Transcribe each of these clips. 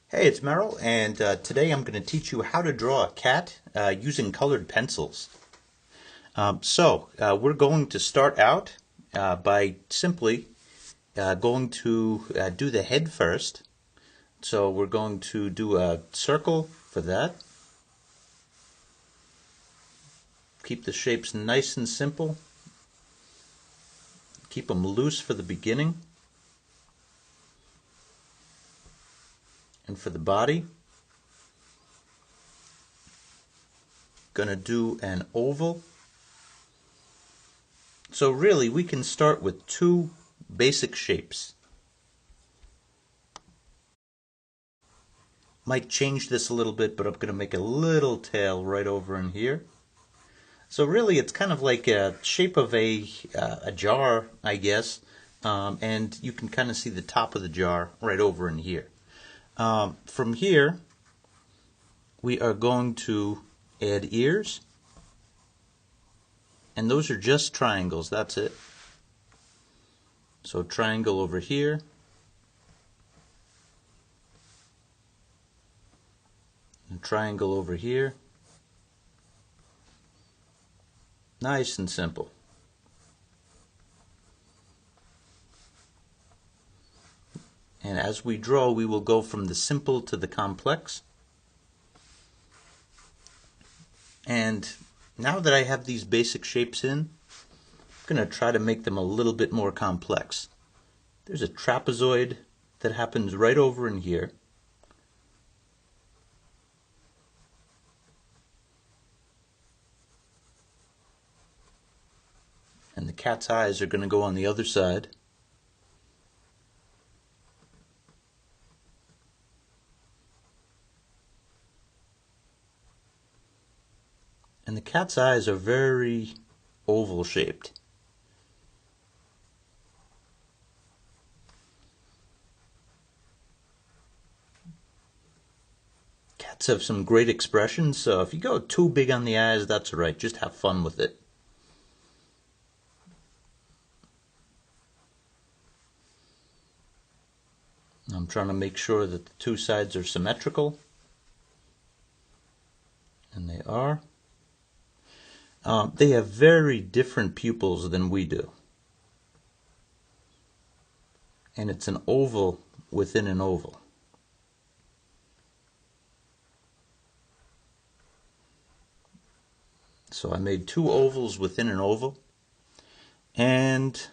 Hey, it's Merrill, and today I'm going to teach you how to draw a cat using colored pencils. We're going to start out by simply going to do the head first. So we're going to do a circle for that. Keep the shapes nice and simple. Keep them loose for the beginning. And for the body, going to do an oval. So really, we can start with two basic shapes. Might change this a little bit, but I'm going to make a little tail right over in here. So really, it's kind of like a shape of a jar, I guess, and you can kind of see the top of the jar right over in here. From here, we are going to add ears, and those are just triangles. That's it. So triangle over here. And triangle over here. Nice and simple. And as we draw, we will go from the simple to the complex. And now that I have these basic shapes in, I'm going to try to make them a little bit more complex. There's a trapezoid that happens right over in here. And the cat's eyes are going to go on the other side. And the cat's eyes are very oval shaped. Cats have some great expressions, so if you go too big on the eyes, that's all right. Just have fun with it. I'm trying to make sure that the two sides are symmetrical. And they are. They have very different pupils than we do. And it's an oval within an oval. So I made two ovals within an oval. And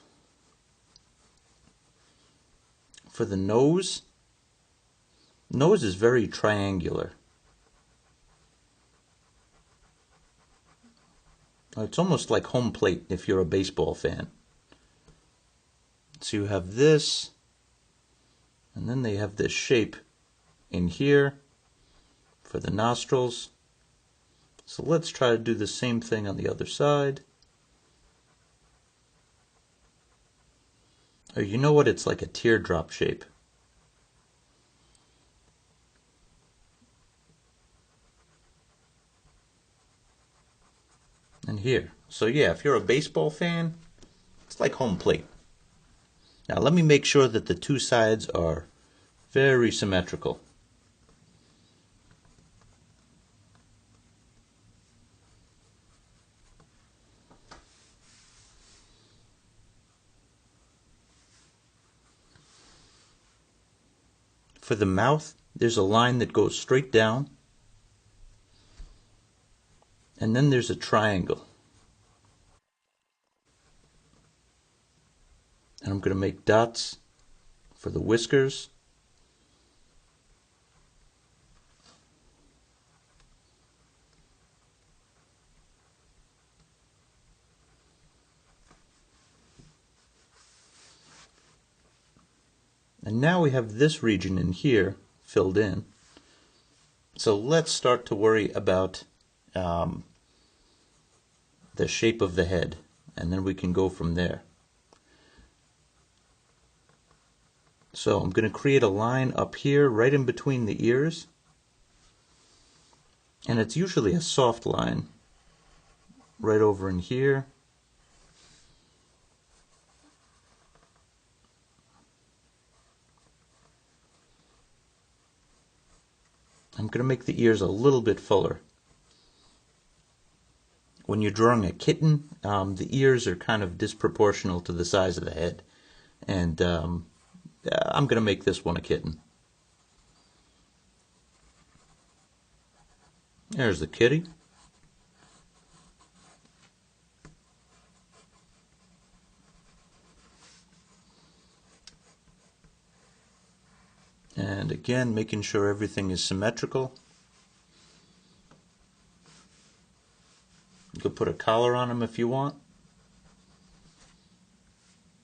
for the nose is very triangular. It's almost like home plate if you're a baseball fan. So you have this, and then they have this shape in here for the nostrils. So let's try to do the same thing on the other side. Oh, you know what? It's like a teardrop shape. And here. So yeah, if you're a baseball fan, it's like home plate. Now let me make sure that the two sides are very symmetrical. For the mouth, there's a line that goes straight down, and then there's a triangle. And I'm going to make dots for the whiskers. And now we have this region in here filled in. So let's start to worry about the shape of the head, and then we can go from there. So I'm going to create a line up here right in between the ears, and it's usually a soft line right over in here. I'm going to make the ears a little bit fuller. When you're drawing a kitten, the ears are kind of disproportional to the size of the head. And I'm going to make this one a kitten. There's the kitty. And again, making sure everything is symmetrical. You could put a collar on him if you want.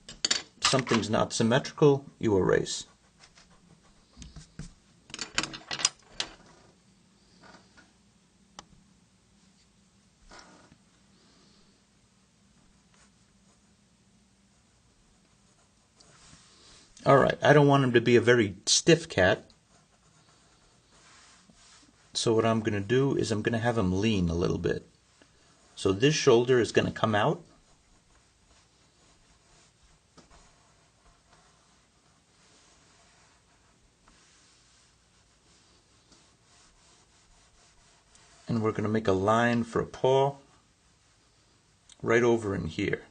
If something's not symmetrical, you erase. Alright, I don't want him to be a very stiff cat. So what I'm going to do is I'm going to have him lean a little bit. So this shoulder is going to come out. And we're going to make a line for a paw right over in here.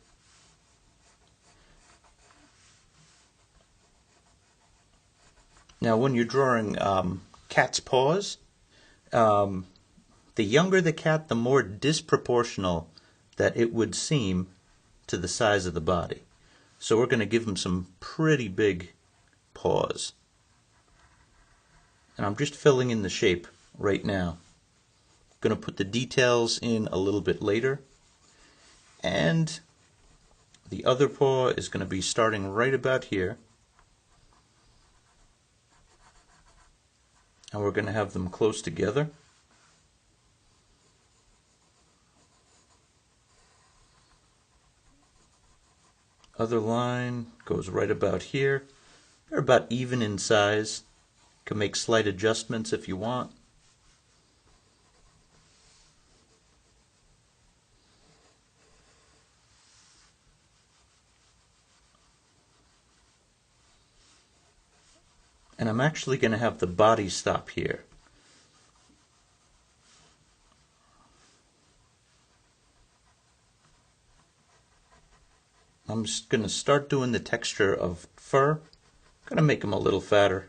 Now when you're drawing cat's paws, the younger the cat, the more disproportional that it would seem to the size of the body. So we're going to give him some pretty big paws. And I'm just filling in the shape right now. Going to put the details in a little bit later. And the other paw is going to be starting right about here. And we're going to have them close together. Other line goes right about here. They're about even in size. You can make slight adjustments if you want. And I'm actually going to have the body stop here. I'm just going to start doing the texture of fur. I'm going to make him a little fatter.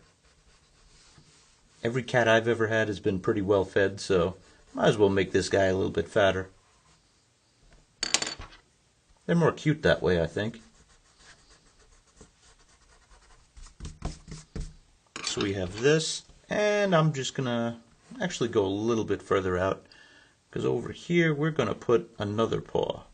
Every cat I've ever had has been pretty well fed, so might as well make this guy a little bit fatter. They're more cute that way, I think. So we have this, and I'm just going to actually go a little bit further out, because over here we're going to put another paw.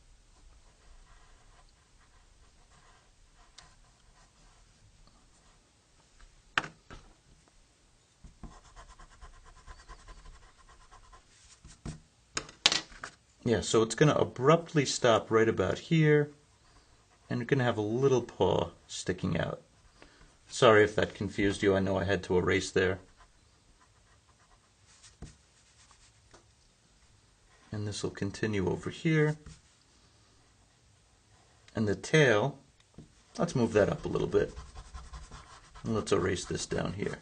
Yeah, so it's going to abruptly stop right about here, and you're going to have a little paw sticking out. Sorry if that confused you, I know I had to erase there. And this will continue over here. And the tail, let's move that up a little bit. And let's erase this down here.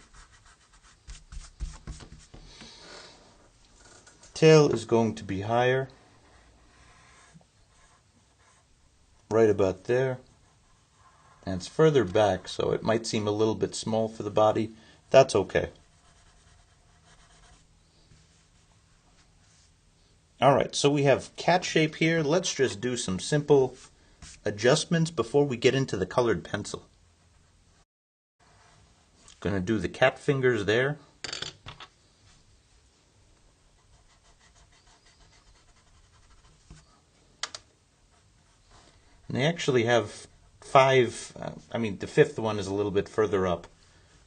Tail is going to be higher. Right about there. And it's further back, so it might seem a little bit small for the body. That's okay. Alright, so we have cat shape here. Let's just do some simple adjustments before we get into the colored pencil. Gonna do the cat fingers there. And they actually have 5, the 5th one is a little bit further up,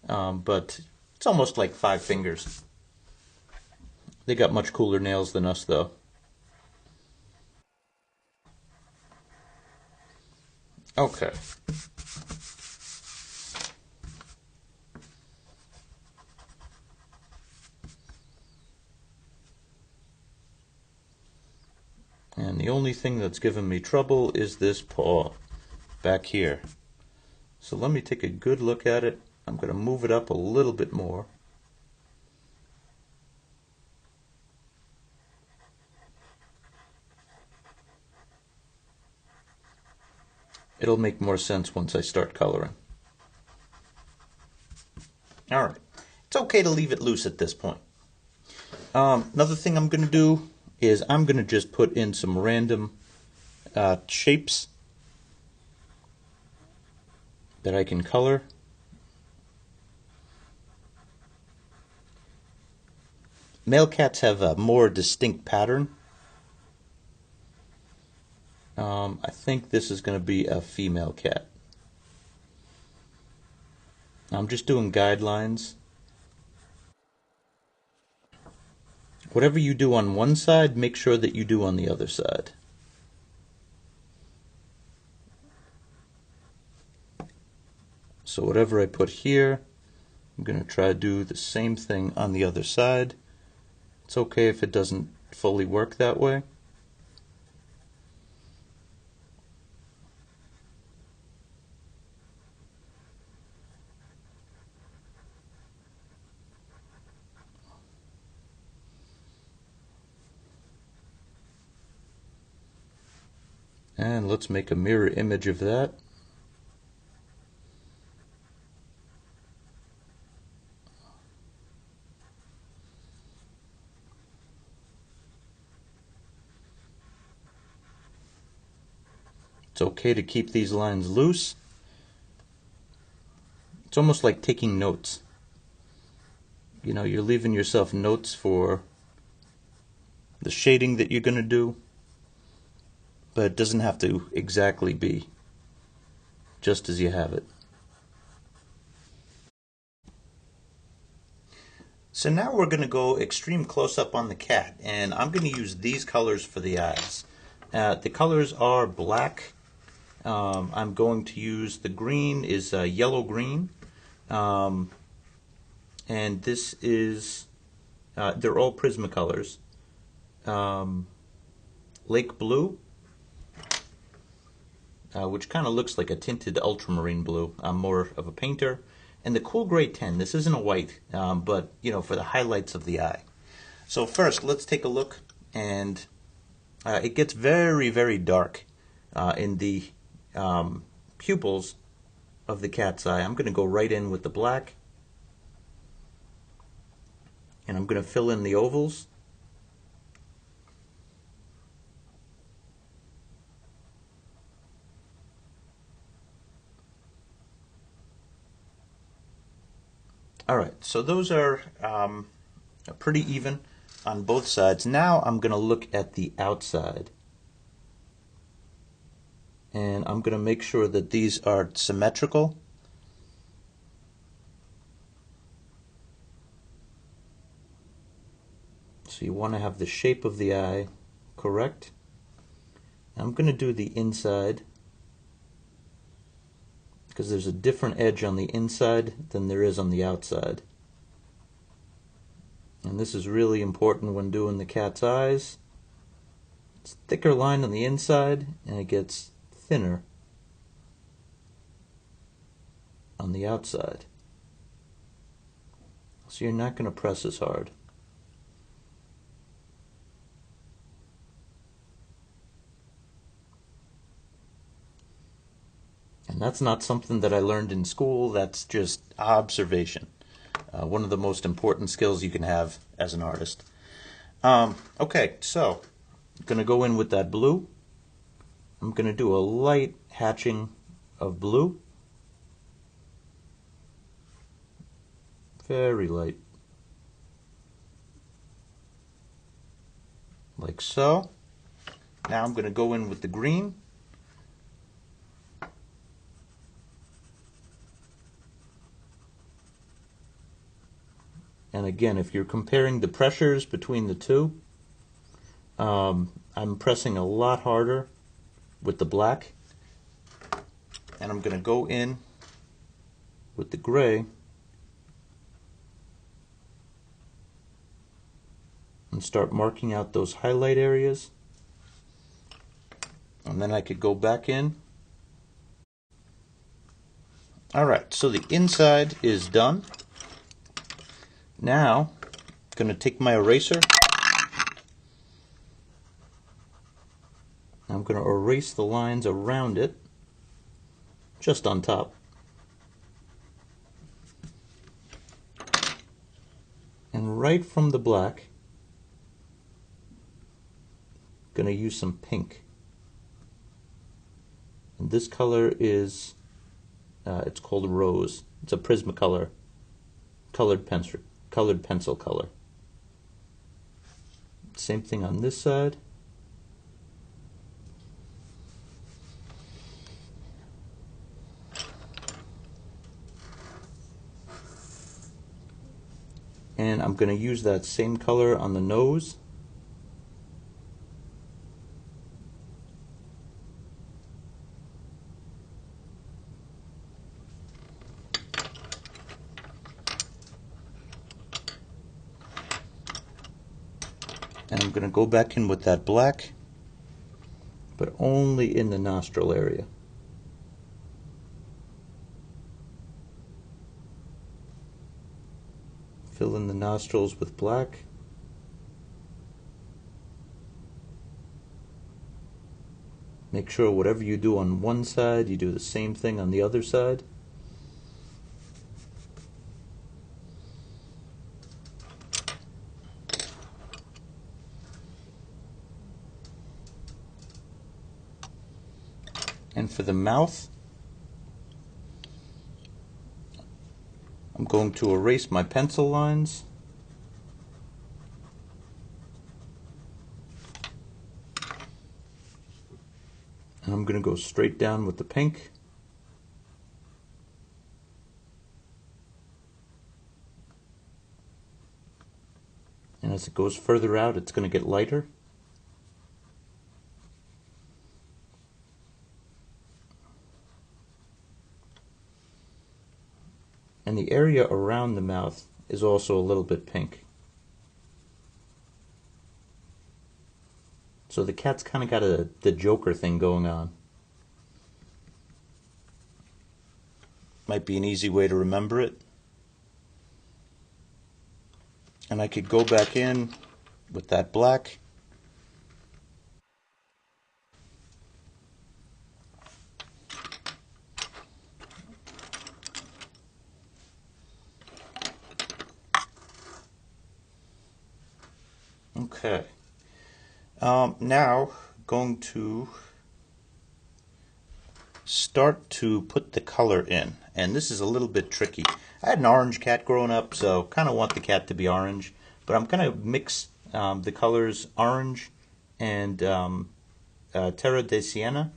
but it's almost like 5 fingers. They got much cooler nails than us, though. Okay. And the only thing that's given me trouble is this paw back here. So let me take a good look at it. I'm going to move it up a little bit more. It'll make more sense once I start coloring. Alright, it's okay to leave it loose at this point. Another thing I'm going to do is I'm going to just put in some random shapes that I can color. Male cats have a more distinct pattern. I think this is going to be a female cat. I'm just doing guidelines. Whatever you do on one side, make sure that you do on the other side. So whatever I put here, I'm going to try to do the same thing on the other side. It's okay if it doesn't fully work that way. And let's make a mirror image of that. It's okay to keep these lines loose. It's almost like taking notes. You know, you're leaving yourself notes for the shading that you're going to do, but it doesn't have to exactly be just as you have it. So now we're going to go extreme close-up on the cat, and I'm going to use these colors for the eyes. The colors are black. I'm going to use the green is yellow-green, and this is, they're all Prismacolors. Lake Blue, which kind of looks like a tinted ultramarine blue. I'm more of a painter. And the Cool Gray 10, this isn't a white, but you know, for the highlights of the eye. So first, let's take a look, and it gets very, very dark in the pupils of the cat's eye. I'm going to go right in with the black, and I'm going to fill in the ovals. Alright, so those are pretty even on both sides. Now I'm going to look at the outside. And I'm going to make sure that these are symmetrical. So you want to have the shape of the eye correct. I'm going to do the inside, because there's a different edge on the inside than there is on the outside. And this is really important when doing the cat's eyes. It's a thicker line on the inside, and it gets thinner on the outside. So you're not going to press as hard. And that's not something that I learned in school, that's just observation. One of the most important skills you can have as an artist. Okay, so I'm going to go in with that blue. I'm going to do a light hatching of blue. Very light. Like so. Now I'm going to go in with the green. And again, if you're comparing the pressures between the two, I'm pressing a lot harder with the black. And I'm going to go in with the gray and start marking out those highlight areas. And then I could go back in. Alright, so the inside is done. Now, I'm going to take my eraser. I'm going to erase the lines around it. just on top. And right from the black, gonna use some pink. And this color is, it's called Rose. It's a Prismacolor colored pencil color. Same thing on this side. And I'm going to use that same color on the nose. And I'm going to go back in with that black, but only in the nostril area. Fill in the nostrils with black. Make sure whatever you do on one side, you do the same thing on the other side. And for the mouth, I'm going to erase my pencil lines. And I'm going to go straight down with the pink. And as it goes further out, it's going to get lighter. And the area around the mouth is also a little bit pink. So the cat's kind of got the Joker thing going on. Might be an easy way to remember it. And I could go back in with that black. Okay. Now going to start to put the color in, and this is a little bit tricky. I had an orange cat growing up, so kind of want the cat to be orange, but I'm going to mix the colors orange and Terra de Sienna,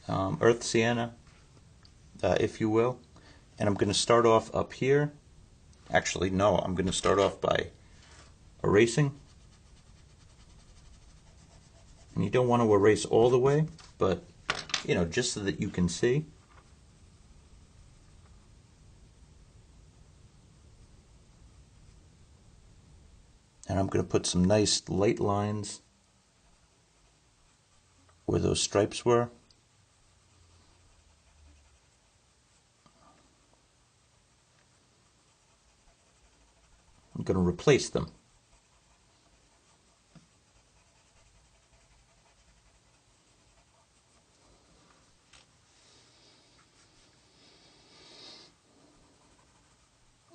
Earth Sienna, if you will. And I'm going to start off up here. Actually, no, I'm going to start off by erasing. And you don't want to erase all the way, but you know, just so that you can see. And I'm going to put some nice light lines where those stripes were. I'm going to replace them.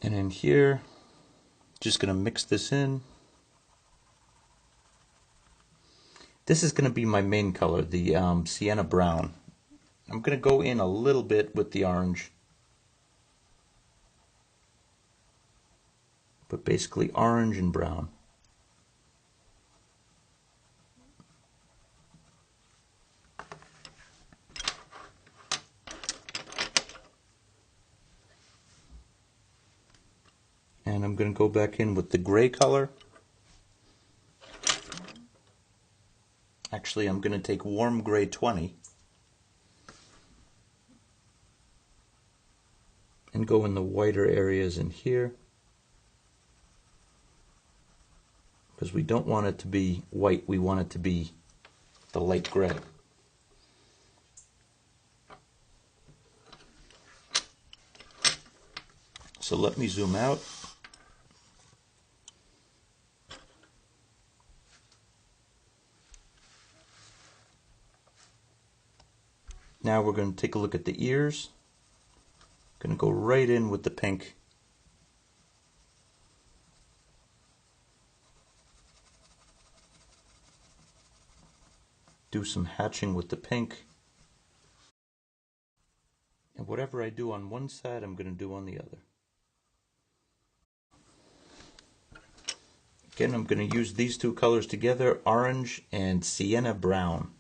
And in here, just going to mix this in. This is going to be my main color, the sienna brown. I'm going to go in a little bit with the orange, but basically orange and brown. And I'm going to go back in with the gray color. Actually, I'm going to take warm gray 20 and go in the whiter areas in here, because we don't want it to be white, we want it to be the light gray. So let me zoom out. Now we're going to take a look at the ears. Going to go right in with the pink. Do some hatching with the pink. And whatever I do on one side, I'm going to do on the other. Again, I'm going to use these two colors together, orange and sienna brown.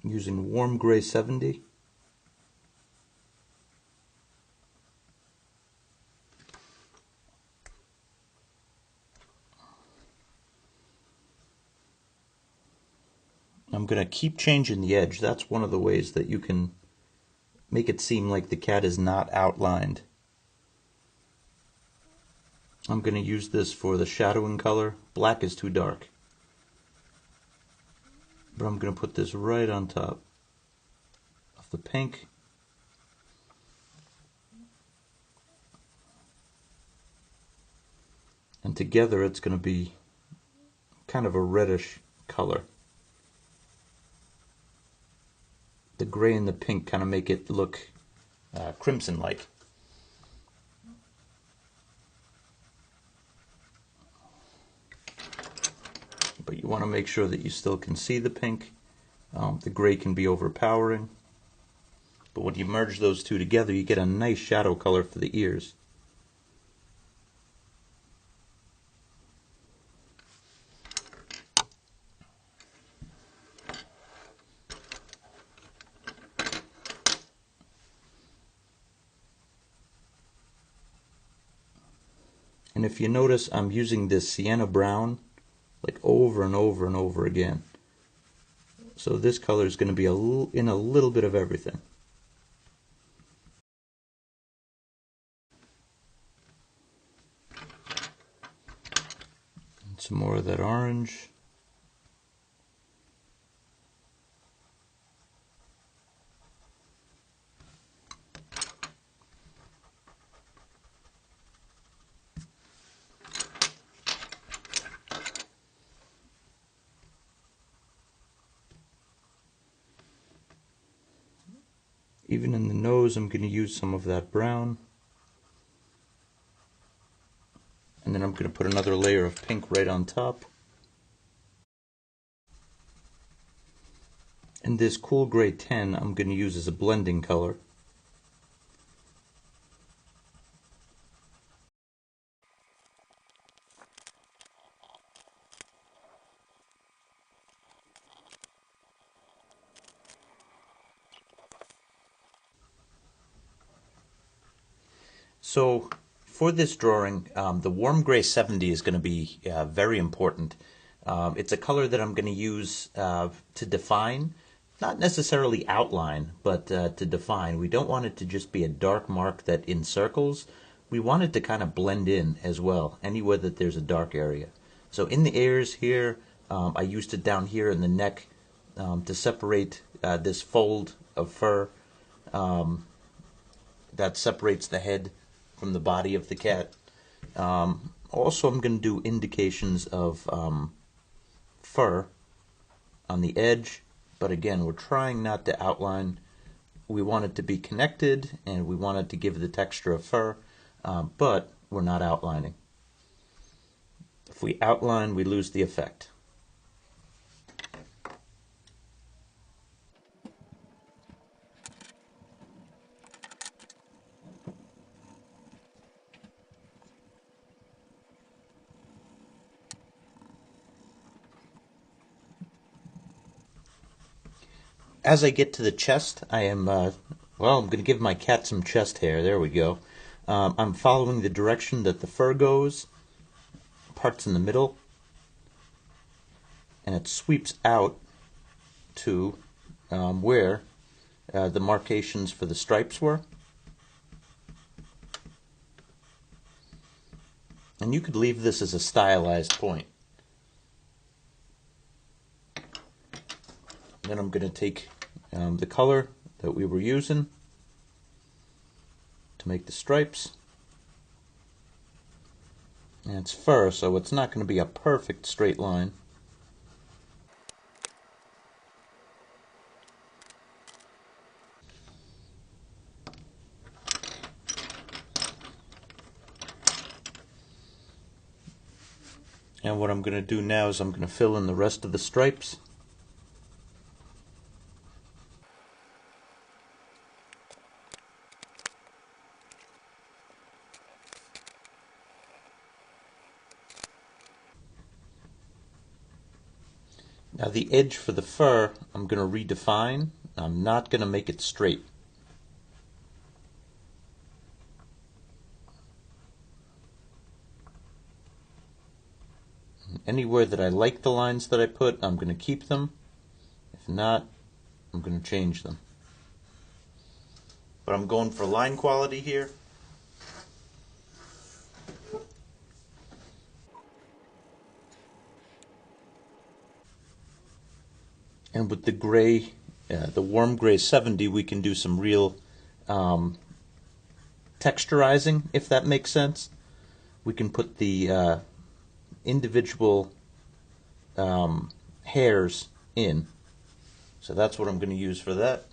Using warm gray 70. I'm going to keep changing the edge. That's one of the ways that you can make it seem like the cat is not outlined. I'm going to use this for the shadowing color. Black is too dark. But I'm going to put this right on top of the pink. And together it's going to be kind of a reddish color. The gray and the pink kind of make it look crimson-like. But you want to make sure that you still can see the pink. The gray can be overpowering. But when you merge those two together, you get a nice shadow color for the ears. And if you notice, I'm using this sienna brown like over and over and over again. So this color is going to be in a little bit of everything. And some more of that orange. Even in the nose, I'm going to use some of that brown. And then I'm going to put another layer of pink right on top. And this cool gray 10 I'm going to use as a blending color. So for this drawing, the warm gray 70 is going to be very important. It's a color that I'm going to use to define, not necessarily outline, but to define. We don't want it to just be a dark mark that encircles. We want it to kind of blend in as well, anywhere that there's a dark area. So in the ears here, I used it down here in the neck to separate this fold of fur that separates the head from the body of the cat. Also, I'm going to do indications of fur on the edge, but again, we're trying not to outline. We want it to be connected, and we want it to give the texture of fur, but we're not outlining. If we outline, we lose the effect. As I get to the chest, I am, well, I'm going to give my cat some chest hair. There we go. I'm following the direction that the fur goes, parts in the middle, and it sweeps out to where the markations for the stripes were. And you could leave this as a stylized point. Then I'm going to take the color that we were using to make the stripes. And it's fur, so it's not going to be a perfect straight line. And what I'm going to do now is I'm going to fill in the rest of the stripes. Now the edge for the fur, I'm going to redefine. I'm not going to make it straight. Anywhere that I like the lines that I put, I'm going to keep them. If not, I'm going to change them. But I'm going for line quality here. And with the gray, the warm gray 70, we can do some real texturizing, if that makes sense. We can put the individual hairs in. So that's what I'm going to use for that.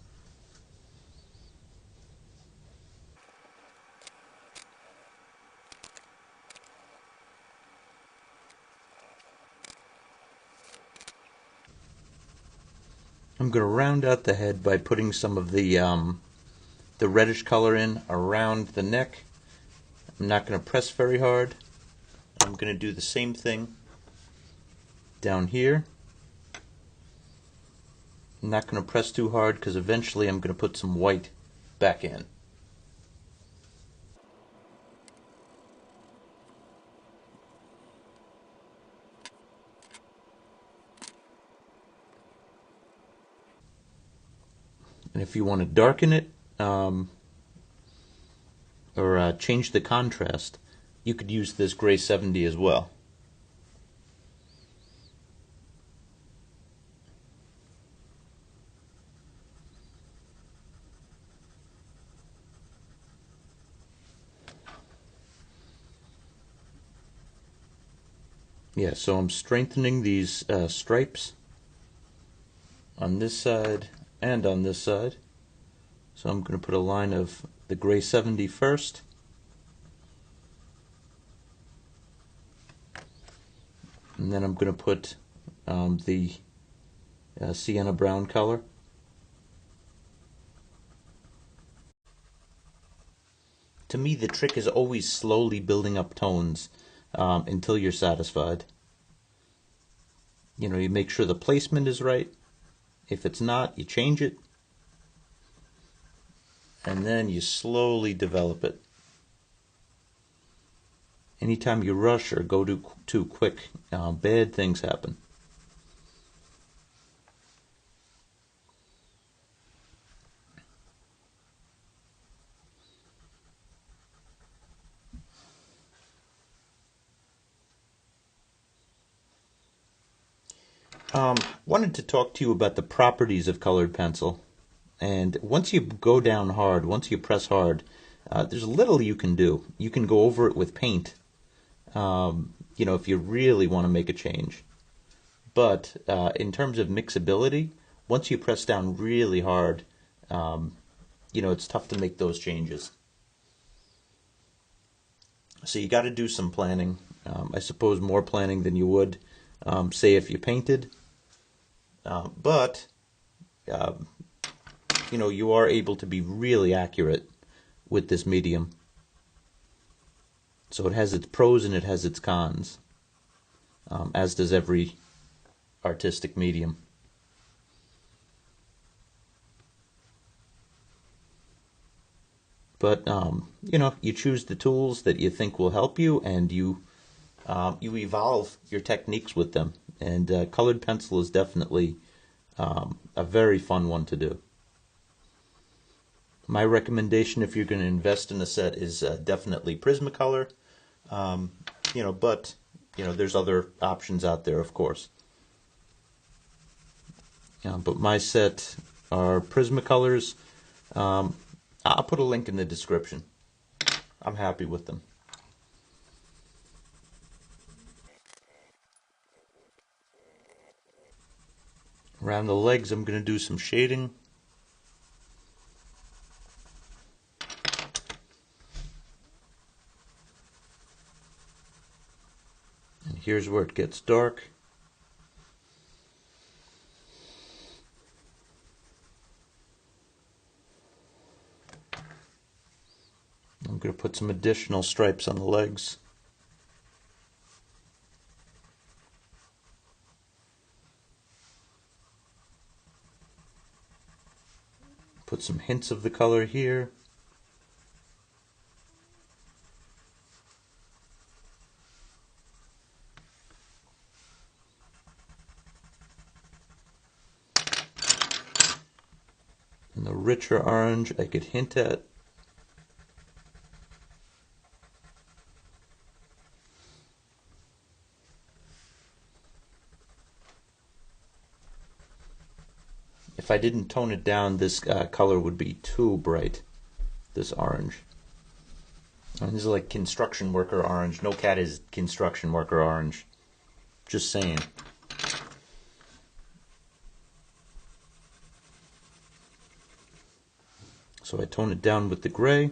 I'm going to round out the head by putting some of the reddish color in around the neck. I'm not going to press very hard. I'm going to do the same thing down here. I'm not going to press too hard because eventually I'm going to put some white back in. And if you want to darken it or change the contrast, you could use this gray 70 as well. Yeah, so I'm strengthening these stripes on this side and on this side. So I'm going to put a line of the gray 70 first. And then I'm going to put the sienna brown color. To me, the trick is always slowly building up tones until you're satisfied. You know, you make sure the placement is right. If it's not, you change it. And then you slowly develop it. Anytime you rush or go too quick, bad things happen. Wanted to talk to you about the properties of colored pencil. And once you go down hard, once you press hard, there's little you can do. You can go over it with paint, you know, if you really want to make a change. But in terms of mixability, once you press down really hard, you know, it's tough to make those changes. So you got to do some planning. I suppose more planning than you would, say, if you painted. But you know, you are able to be really accurate with this medium. So it has its pros and it has its cons, as does every artistic medium. But you know, you choose the tools that you think will help you, and you evolve your techniques with them. And colored pencil is definitely a very fun one to do. My recommendation, if you're going to invest in a set, is definitely Prismacolor. Um, you know, but you know, there's other options out there, of course. But my set are Prismacolors. Um, I'll put a link in the description. I'm happy with them. Around the legs, I'm going to do some shading. And here's where it gets dark. I'm going to put some additional stripes on the legs. Put some hints of the color here. And the richer orange I could hint at. If I didn't tone it down, this color would be too bright, this orange. And this is like construction worker orange. No cat is construction worker orange. Just saying. So I tone it down with the gray.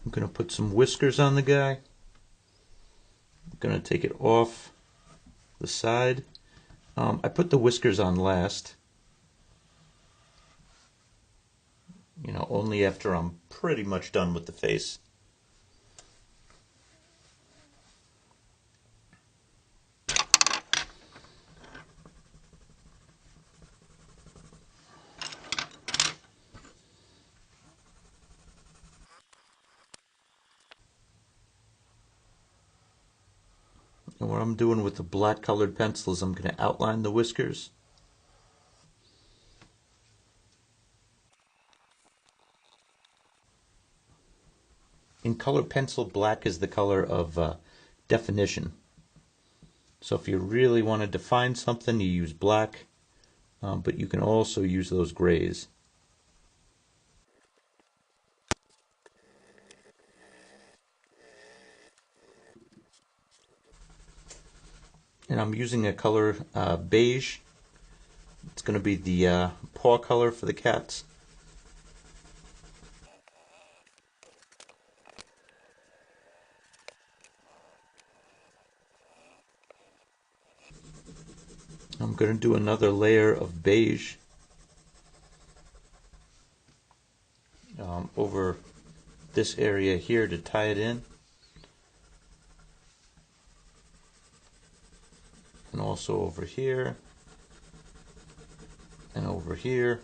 I'm going to put some whiskers on the guy. I'm going to take it off the side. I put the whiskers on last. You know, only after I'm pretty much done with the face. And what I'm doing with the black colored pencil is I'm going to outline the whiskers. In color pencil, black is the color of definition. So if you really want to define something, you use black, but you can also use those grays. And I'm using a color beige. It's going to be the paw color for the cats. I'm going to do another layer of beige over this area here to tie it in. And also over here and over here.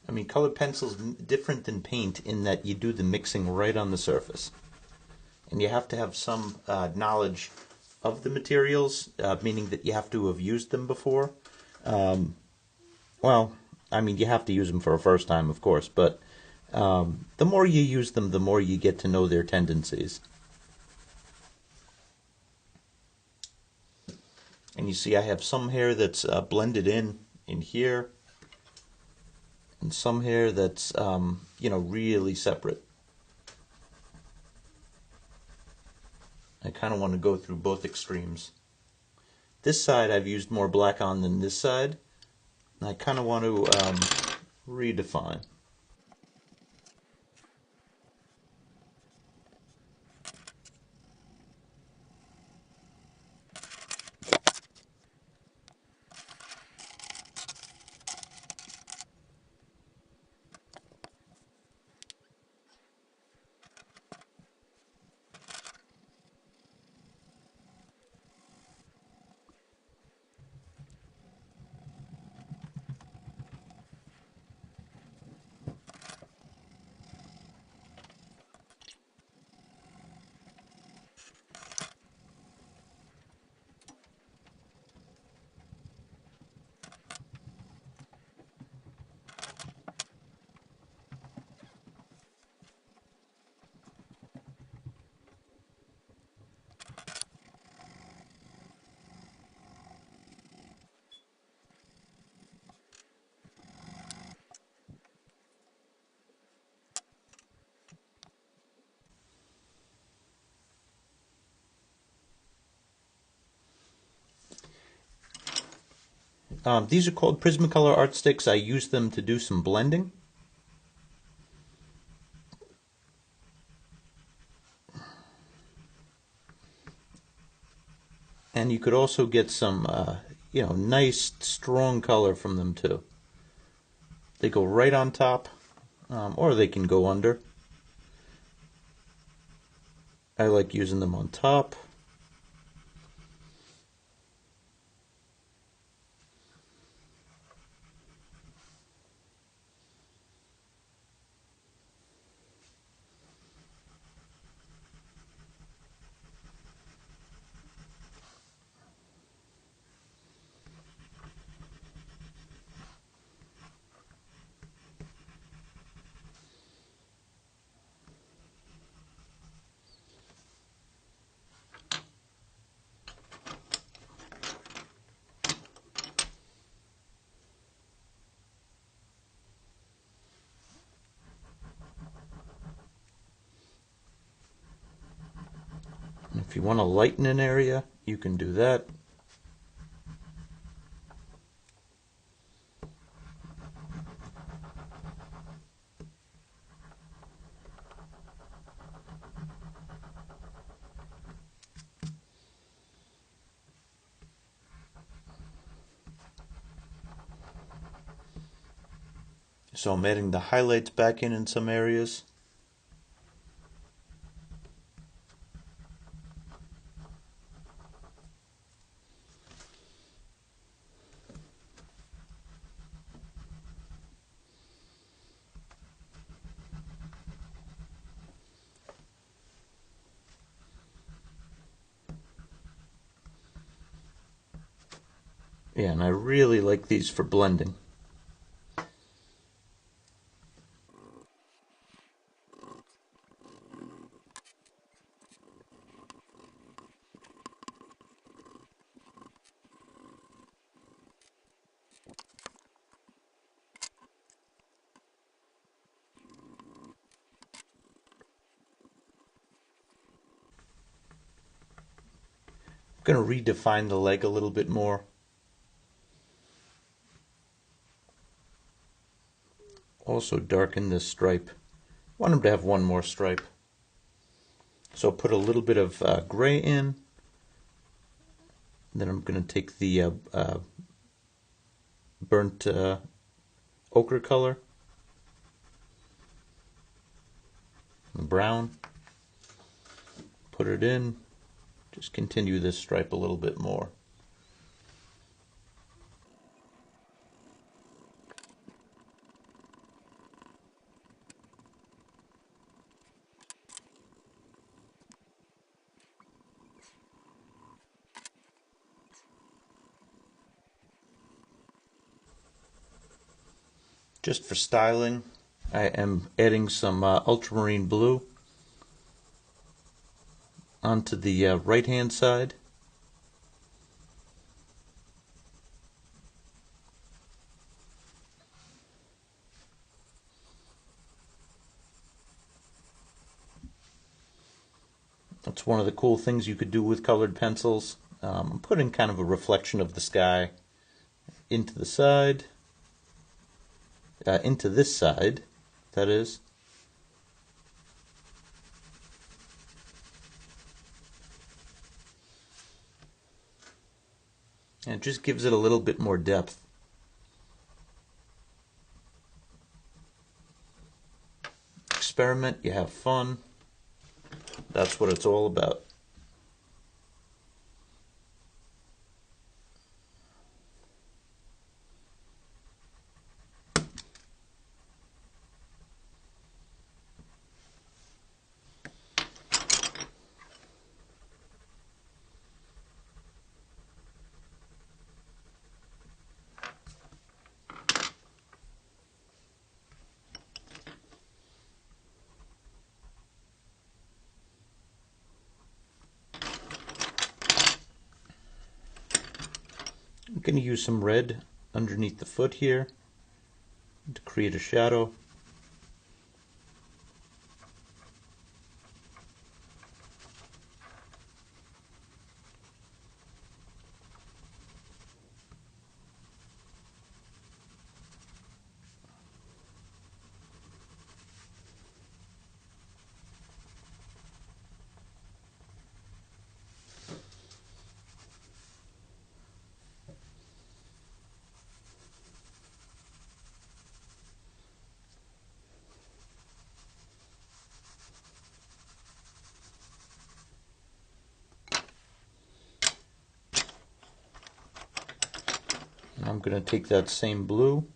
I mean, colored pencil's different than paint in that you do the mixing right on the surface. And you have to have some knowledge of the materials, meaning that you have to have used them before. Well, I mean, you have to use them for a first time, of course, but the more you use them, the more you get to know their tendencies. And you see I have some hair that's blended in here, and some hair that's, you know, really separate. I kind of want to go through both extremes. This side I've used more black on than this side, and I kind of want to redefine. These are called Prismacolor art sticks. I use them to do some blending. And you could also get some, nice strong color from them too. They go right on top, or they can go under. I like using them on top. If you want to lighten an area, you can do that. So I'm adding the highlights back in some areas. Yeah, and I really like these for blending. I'm going to redefine the leg a little bit more. Also darken this stripe. Want him to have one more stripe. So put a little bit of gray in. Then I'm going to take the burnt ochre color, the brown, put it in. Just continue this stripe a little bit more. Just for styling, I am adding some ultramarine blue onto the right hand side. That's one of the cool things you could do with colored pencils. I'm putting kind of a reflection of the sky into the side, into this side, that is. And it just gives it a little bit more depth. Experiment, you have fun. That's what it's all about. I'm going to use some red underneath the foot here to create a shadow. I'm going to take that same blue,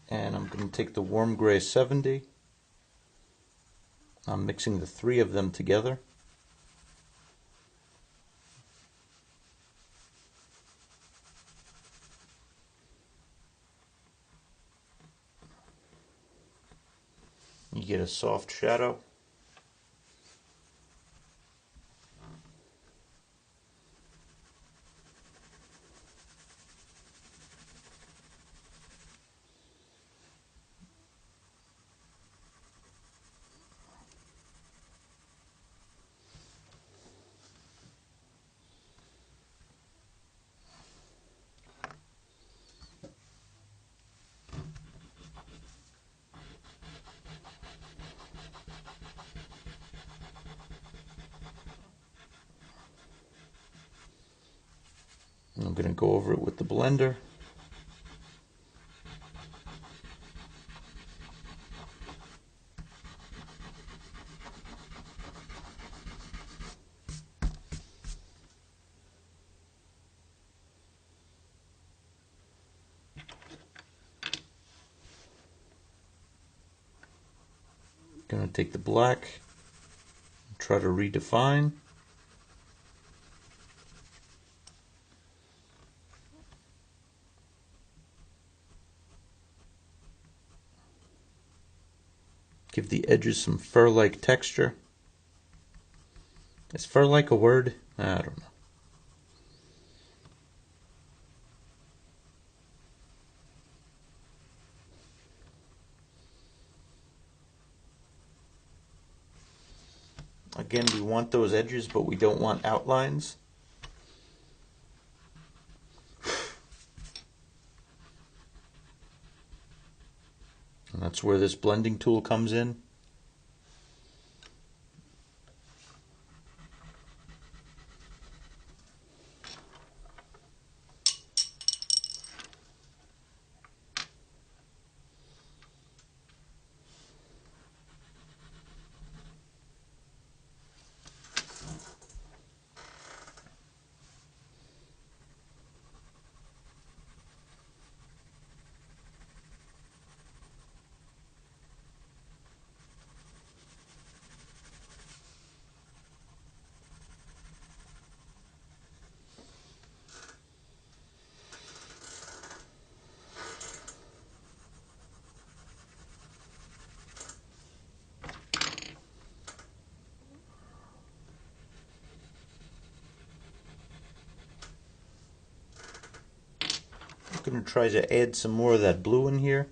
and I'm going to take the warm gray 70. I'm mixing the three of them together. You get a soft shadow. I'm going to go over it with the blender. Going to take the black, try to redefine. Give the edges some fur-like texture. Is fur-like a word? I don't know. Again, we want those edges, but we don't want outlines. And that's where this blending tool comes in. I'm going to try to add some more of that blue in here.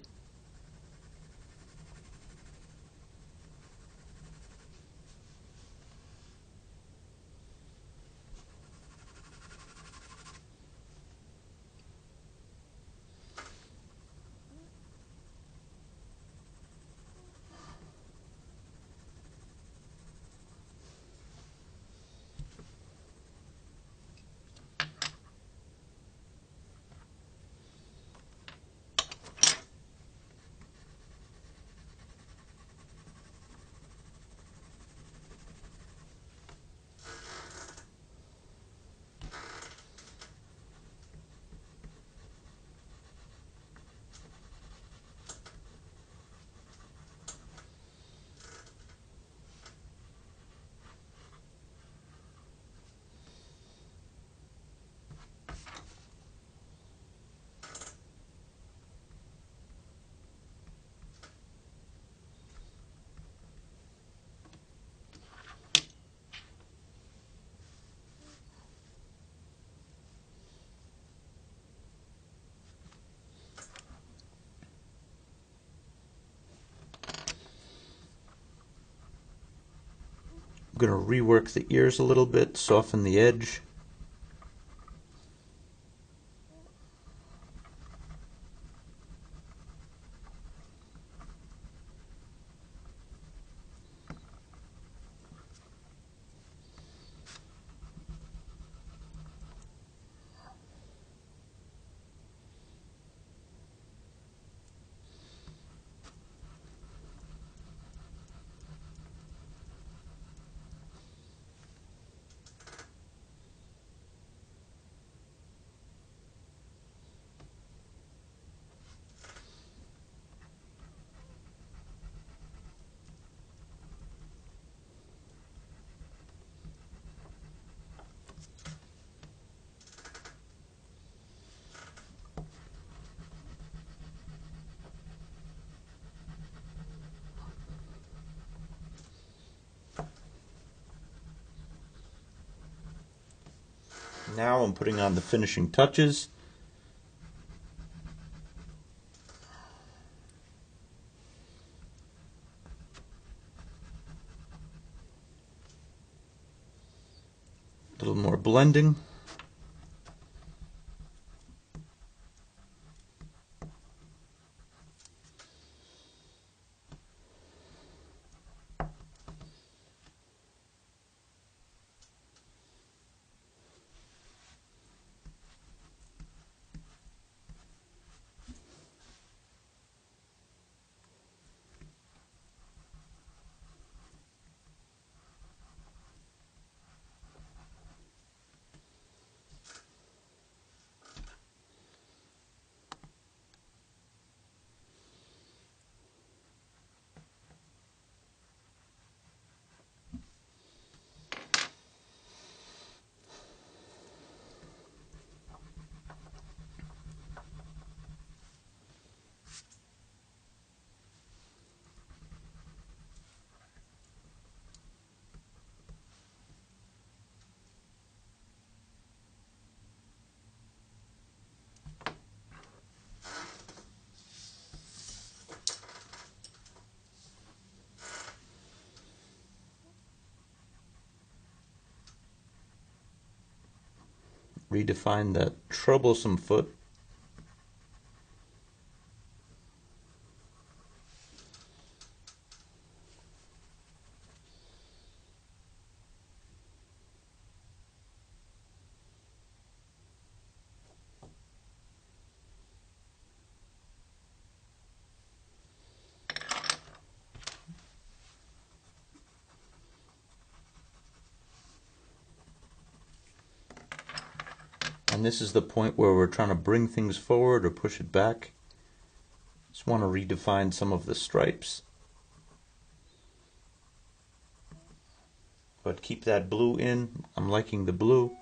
I'm going to rework the ears a little bit, soften the edge. Now I'm putting on the finishing touches. A little more blending. Redefine that troublesome foot. And this is the point where we're trying to bring things forward or push it back. Just want to redefine some of the stripes. But keep that blue in. I'm liking the blue.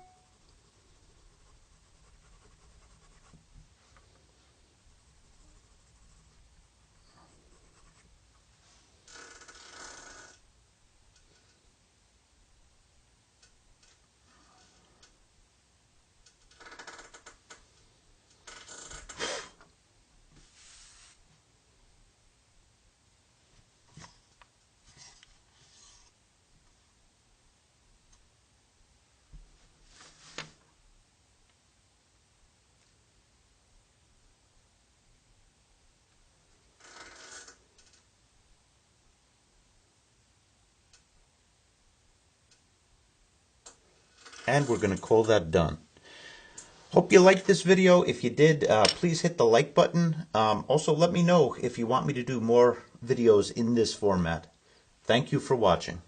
And we're going to call that done. Hope you liked this video. If you did, please hit the like button. Also, let me know if you want me to do more videos in this format. Thank you for watching.